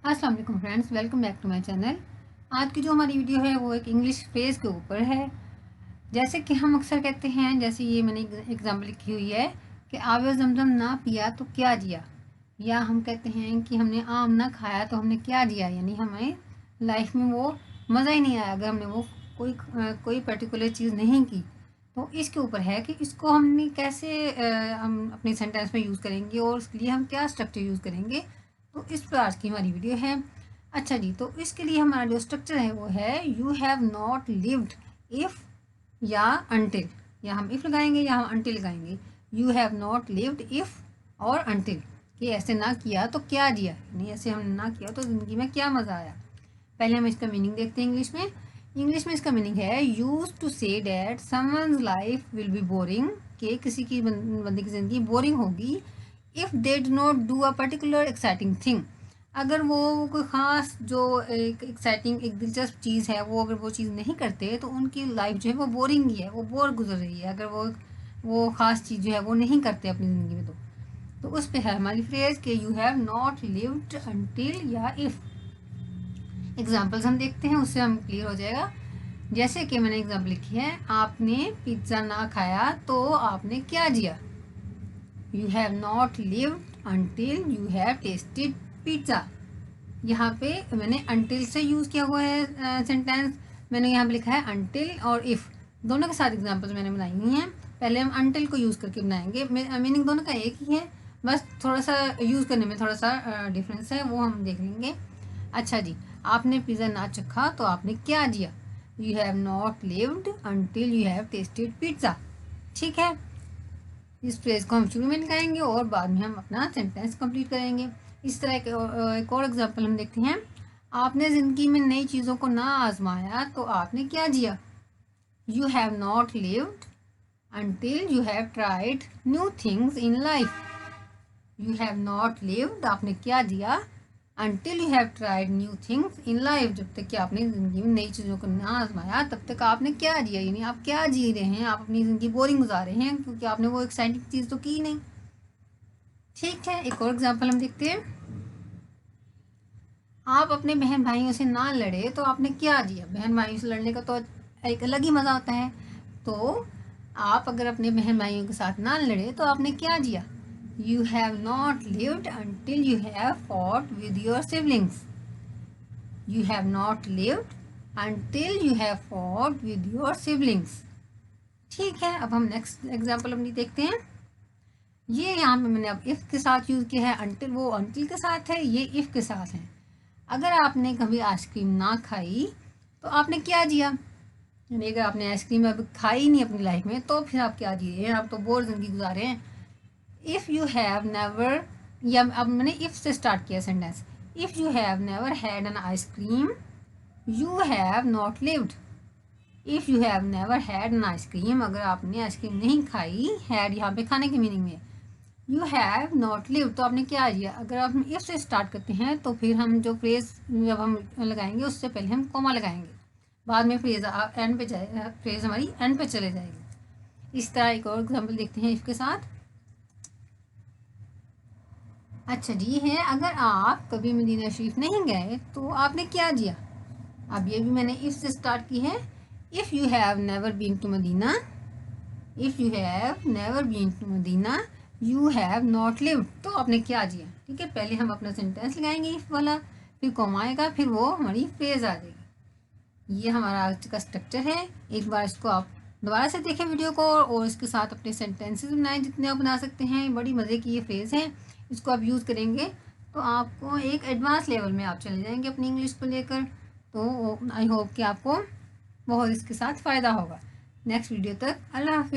अस्सलाम वालेकुम friends, welcome back to my channel. आज की जो हमारी वीडियो है वो एक इंग्लिश फ्रेज़ के ऊपर है। जैसे कि हम अक्सर कहते हैं, जैसे ये मैंने एग्जांपल लिखी हुई है कि आबे ज़मज़म ना पिया तो क्या जिया, या हम कहते हैं कि हमने आम ना खाया तो हमने क्या जिया, यानी हमें लाइफ में वो मज़ा ही नहीं आया अगर हमने वो कोई पर्टिकुलर चीज़ नहीं की। तो इसके ऊपर है कि इसको हमने कैसे हम अपने सेंटेंस में यूज़ करेंगे और उसके लिए हम क्या स्ट्रक्चर यूज़ करेंगे। तो इस पर आज की हमारी वीडियो है। अच्छा जी, तो इसके लिए हमारा जो स्ट्रक्चर है वो है you have not lived if या अनटिल, या हम इफ़ लगाएंगे या हम अनटिल लगाएंगे। You have not lived if और अनटिल, कि ऐसे ना किया तो क्या जिया, नहीं ऐसे हमने ना किया तो ज़िंदगी में क्या मज़ा आया। पहले हम इसका मीनिंग देखते हैं इंग्लिश में इसका मीनिंग है use to say that someone's life will be boring, कि किसी की बंदे की ज़िंदगी बोरिंग होगी if they do not do a particular exciting thing, अगर वो कोई ख़ास जो एक एक्साइटिंग एक दिलचस्प चीज़ है वो अगर वो चीज़ नहीं करते तो उनकी लाइफ जो है वो बोरिंग ही है, वो बोर गुजर रही है, अगर वो ख़ास चीज़ जो है वो नहीं करते अपनी ज़िंदगी में। तो उस पर है हमारी फ्रेज़ कि you have not lived until या इफ़। एग्जाम्पल्स हम देखते हैं, उससे हम क्लियर हो जाएगा। जैसे कि मैंने एग्जाम्पल लिखी है, आपने पिज़्ज़ा ना खाया तो आपने क्या जिया। You have not lived until you have tasted pizza. यहाँ पे मैंने अनटिल से यूज़ किया हुआ है सेंटेंस। मैंने यहाँ पे लिखा है अनटिल और इफ़, दोनों के साथ एग्जाम्पल्स मैंने बनाई हुई हैं। पहले हम अनटिल को यूज़ करके बनाएंगे, मीनिंग दोनों का एक ही है, बस थोड़ा सा यूज़ करने में थोड़ा सा डिफरेंस है, वो हम देख लेंगे। अच्छा जी, आपने पिज़्ज़ा ना चखा तो आपने क्या जिया। You have not lived until you have tasted pizza. ठीक है, इस फ्रेज को हम शुरू में लगाएंगे और बाद में हम अपना सेंटेंस कंप्लीट करेंगे। इस तरह के एक और एग्जांपल हम देखते हैं। आपने ज़िंदगी में नई चीज़ों को ना आजमाया तो आपने क्या जिया। You have not lived until you have tried new things in life. You have not lived, आपने क्या जिया, until you have tried new things in life, जब तक कि आपने ज़िंदगी में नई चीज़ों को ना आजमाया तब तक आपने क्या जिया, यानी आप क्या जी रहे हैं, आप अपनी ज़िंदगी बोरिंग गुजार रहे हैं क्योंकि आपने वो एक्साइटिंग चीज़ तो की नहीं। ठीक है, एक और एग्जांपल हम देखते हैं। आप अपने बहन भाइयों से ना लड़े तो आपने क्या जिया। बहन भाइयों से लड़ने का तो एक अलग ही मज़ा होता है। तो आप अगर अपने बहन भाइयों के साथ ना लड़े तो आपने क्या जिया। You have not lived until you have fought with your siblings. You have not lived until you have fought with your siblings. ठीक है, अब हम नेक्स्ट एग्जाम्पल अपनी देखते हैं। ये यहाँ पे मैंने अब इफ़ के साथ यूज़ किया है, अनटिल वो अनटिल के साथ है, ये इफ़ के साथ है। अगर आपने कभी आइसक्रीम ना खाई तो आपने क्या जिया, यानी अगर आपने आइसक्रीम अभी खाई नहीं अपनी लाइफ में तो फिर आप क्या जिए हैं, आप तो बोर ज़िंदगी गुजारे हैं। इफ़ यू हैव नेवर, या अब मैंने इफ़ से स्टार्ट किया sentence. If you have never had an ice cream you have not lived. If you have never had an ice cream, अगर आपने आइसक्रीम नहीं खाई, हैड यहाँ पे खाने की मीनिंग में, यू हैव नॉट लिव तो आपने क्या किया। अगर हम इफ से स्टार्ट करते हैं तो फिर हम जो फ्रेज जब हम लगाएंगे उससे पहले हम कॉमा लगाएंगे, बाद में फ्रेज एंड पे जाए, फ्रेज हमारी एंड पे चले जाएगी। इस तरह एक और एग्जाम्पल देखते हैं इफ के साथ। अच्छा जी, है अगर आप कभी मदीना शरीफ नहीं गए तो आपने क्या जिया। अब ये भी मैंने इफ से स्टार्ट की है। If you have never been to Medina, if you have never been to Medina you have not lived, तो आपने क्या जिया। ठीक है, पहले हम अपना सेंटेंस लगाएंगे इफ वाला, फिर कॉमा आएगा, फिर वो हमारी फ्रेज आ जाएगी। ये हमारा आज का स्ट्रक्चर है। एक बार इसको आप दोबारा से देखें वीडियो को और इसके साथ अपने सेंटेंसेस बनाएं जितने आप बना सकते हैं। बड़ी मज़े की ये फ्रेज़ है, इसको आप यूज़ करेंगे तो आपको एक एडवांस लेवल में आप चले जाएंगे अपनी इंग्लिश को लेकर। तो आई होप कि आपको बहुत इसके साथ फ़ायदा होगा। नेक्स्ट वीडियो तक अल्लाह हाफिज़।